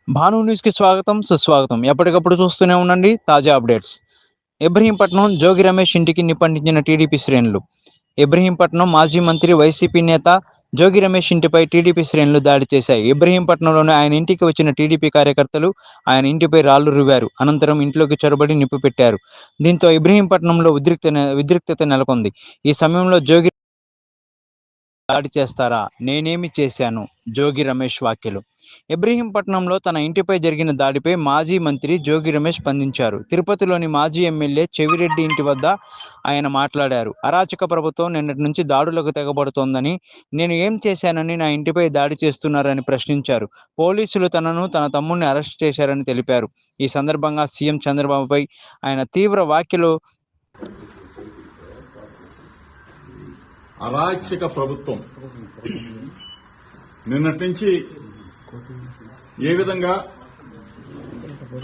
భాను న్యూస్కి స్వాగతం సుస్వాగతం. ఎప్పటికప్పుడు చూస్తూనే ఉండండి తాజా అప్డేట్స్. ఇబ్రహీంపట్నం జోగి రమేష్ ఇంటికి నిప్పంటించిన టీడీపీ శ్రేణులు. ఇబ్రహీంపట్నం మాజీ మంత్రి వైసీపీ నేత జోగి రమేష్ ఇంటిపై టీడీపీ శ్రేణులు దాడి చేశాయి. ఇబ్రహీంపట్నంలోని ఆయన ఇంటికి వచ్చిన టీడీపీ కార్యకర్తలు ఆయన ఇంటిపై రాళ్లు రువ్వారు. అనంతరం ఇంట్లోకి చొరబడి నిప్పు పెట్టారు. దీంతో ఇబ్రహీంపట్నంలో ఉద్రిక్తత నెలకొంది. ఈ సమయంలో జోగి దాడి చేస్తారా, నేనేమి చేశాను? జోగి రమేష్ వ్యాఖ్యలు. ఇబ్రహీంపట్నంలో తన ఇంటిపై జరిగిన దాడిపై మాజీ మంత్రి జోగి రమేష్ స్పందించారు. తిరుపతిలోని మాజీ ఎమ్మెల్యే చెవిరెడ్డి ఇంటి వద్ద ఆయన మాట్లాడారు. అరాచక ప్రభుత్వం నిన్నటి నుంచి దాడులకు తెగబడుతోందని, నేను ఏం చేశానని నా ఇంటిపై దాడి చేస్తున్నారని ప్రశ్నించారు. పోలీసులు తనను తన తమ్ముడిని అరెస్ట్ చేశారని తెలిపారు. ఈ సందర్భంగా సీఎం చంద్రబాబుపై ఆయన తీవ్ర వ్యాఖ్యలు. అరాచక ప్రభుత్వం నిన్నటి నుంచి ఏ విధంగా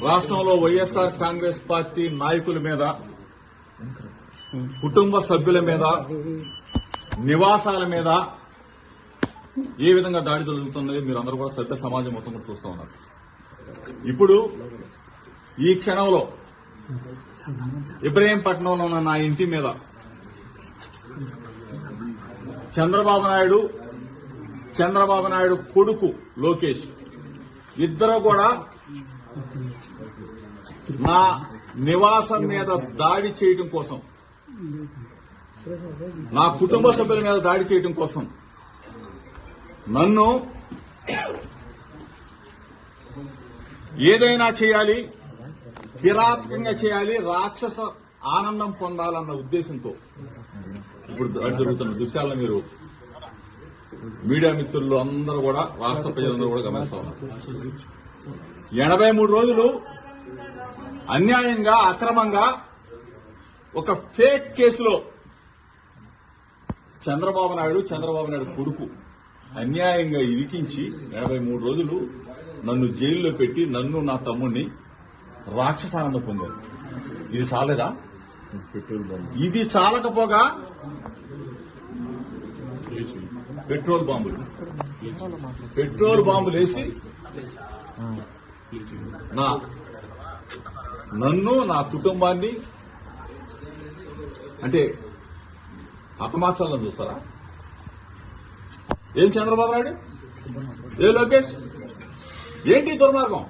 రాష్ట్రంలో వైఎస్ఆర్ కాంగ్రెస్ పార్టీ నాయకుల మీద, కుటుంబ సభ్యుల మీద, నివాసాల మీద ఏ విధంగా దాడి జరుగుతున్నది మీరు అందరూ కూడా సభ్య సమాజం మొత్తం కూడా చూస్తూ ఉన్నారు. ఇప్పుడు ఈ క్షణంలో ఇబ్రహీంపట్నంలో ఉన్న నా ఇంటి మీద చంద్రబాబు నాయుడు కొడుకు లోకేష్ ఇద్దరు కూడా నా నివాసం మీద దాడి చేయడం కోసం, నా కుటుంబ సభ్యుల మీద దాడి చేయడం కోసం నన్ను ఏదైనా చేయాలి, కిరాతకంగా చేయాలి, రాక్షస ఆనందం పొందాలన్న ఉద్దేశంతో ఇప్పుడు దాడి జరుగుతున్న దృశ్యాలను మీరు మీడియా మిత్రులు అందరూ కూడా, రాష్ట్ర ప్రజలందరూ కూడా గమనిస్తా ఉన్నారు. 83 రోజులు అన్యాయంగా, అక్రమంగా ఒక ఫేక్ కేసులో చంద్రబాబు నాయుడు కొడుకు అన్యాయంగా ఇరికించి 83 రోజులు నన్ను జైల్లో పెట్టి నన్ను నా తమ్ముడిని రాక్షసానందం పొందారు. ఇది చాలేదా? ఇది చాలకపోగా పెట్రోల్ బాంబులు వేసి నన్ను, నా కుటుంబాన్ని అంటే హతమార్చాలని చూస్తారా? ఏం చంద్రబాబు నాయుడు, ఏ లోకేష్, ఏంటి దుర్మార్గం?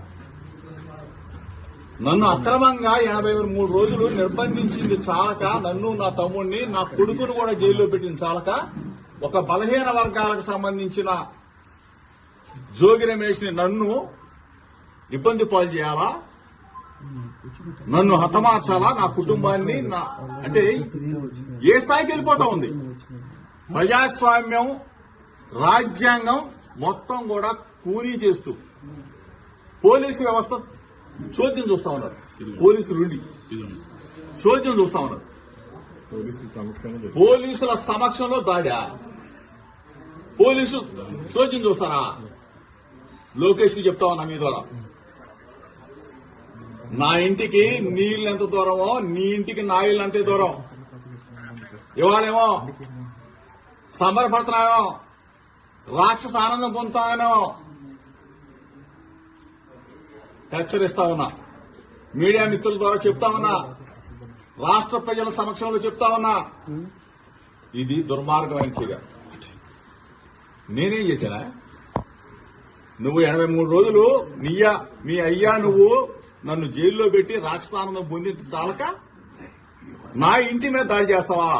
నన్ను అక్రమంగా 83 రోజులు నిర్బంధించింది చాలక, నన్ను, నా తమ్ముడిని, నా కొడుకును కూడా జైల్లో పెట్టింది చాలక, ఒక బలహీన వర్గాలకు సంబంధించిన జోగి రమేష్ ని నన్ను ఇబ్బంది పాలు చేయాలా, నన్ను హతమార్చాలా, నా కుటుంబాన్ని అంటే ఏ స్థాయికి వెళ్ళిపోతా ఉంది? ప్రజాస్వామ్యం, రాజ్యాంగం మొత్తం కూడా కూనీ చేస్తూ పోలీసు వ్యవస్థ చోద్యం చూస్తా ఉన్నారు. పోలీసులు చోద్యం చూస్తా ఉన్నారు. పోలీసుల సమక్షంలో దాడా? పోలీసు చోద్యం చూస్తారా? లోకేష్ కి చెప్తా ఉన్నా మీ ద్వారా, నా ఇంటికి నీళ్ళు ఎంత దూరమో నీ ఇంటికి నా ఇల్లు అంతే దూరం. ఇవాళేమో సంబరపడుతున్నామో, రాక్షస ఆనందం పొందుతామేమో హెచ్చరిస్తా ఉన్నా. మీడియా మిత్రుల ద్వారా చెప్తా ఉన్నా, రాష్ట్ర ప్రజల సమక్షంలో చెప్తా ఉన్నా, ఇది దుర్మార్గమైన చర్య. నేనేం చేశానా? నువ్వు 83 రోజులు మీ అయ్యా నువ్వు నన్ను జైల్లో పెట్టి రాక్షసానందం పొంది చాలక నా ఇంటి మీద దాడి చేస్తావా?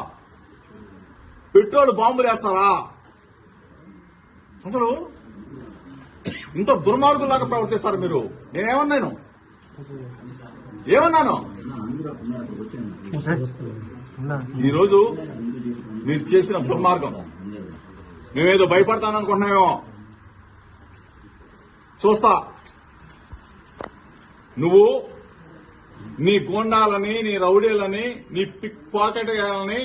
పెట్రోల్ బాంబులు వేస్తావా? అసలు ఇంత దుర్మార్గులాగా ప్రవర్తిస్తారు మీరు. నేనేమన్నాను? ఈరోజు మీరు చేసిన దుర్మార్గం మేమేదో భయపడతాననుకుంటున్నామేమో. చూస్తా, నువ్వు నీ గోండాలని, నీ రౌడీలని, నీ పిక్ పాకెట్ గాలని,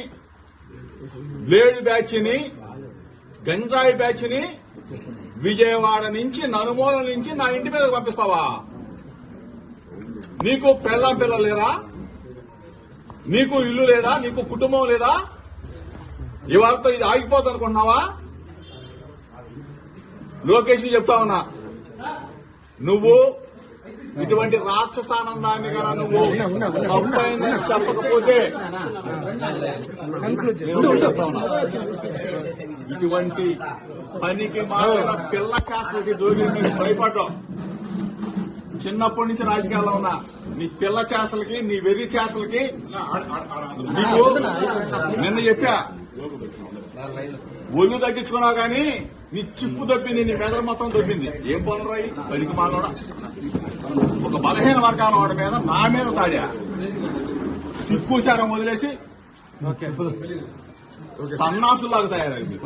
బ్లేడ్ బ్యాచ్ ని, గంజాయి బ్యాచ్ ని విజయవాడ నుంచి, నలుమూల నుంచి నా ఇంటి మీద పంపిస్తావా? నీకు పెళ్ళాం పిల్లలు లేరా? నీకు ఇల్లు లేదా? నీకు కుటుంబం లేదా? ఇవాళతో ఇది ఆగిపోతుంది అనుకుంటున్నావా? లోకేష్ ని చెప్తా ఉన్నా, నువ్వు ఇటువంటి రాక్షసానందాన్ని కన్నా నువ్వు తప్పైందని చెప్పకపోతే ఇటువంటి పనికి మారిన పిల్ల చేష్టలకి జోగి మీరు భయపడ్డాం. చిన్నప్పటి నుంచి రాజకీయాల్లో ఉన్నా నీ పిల్ల చేష్టలకి నీ వెర్రి చేష్టలకి నీకు నిన్న చెప్పా ఒళ్ళు తగ్గించుకున్నావు కానీ నీ చిప్పు దొబ్బింది, నీ మెదడు మొత్తం దొబ్బింది. ఏం పనులు రాయి పనికి మానోడా, ఒక బలహీన వర్గాల వాడి మీద నా మీద తాడా సిక్కుశారం వదిలేసి సన్నాసులాగా తయారైంది.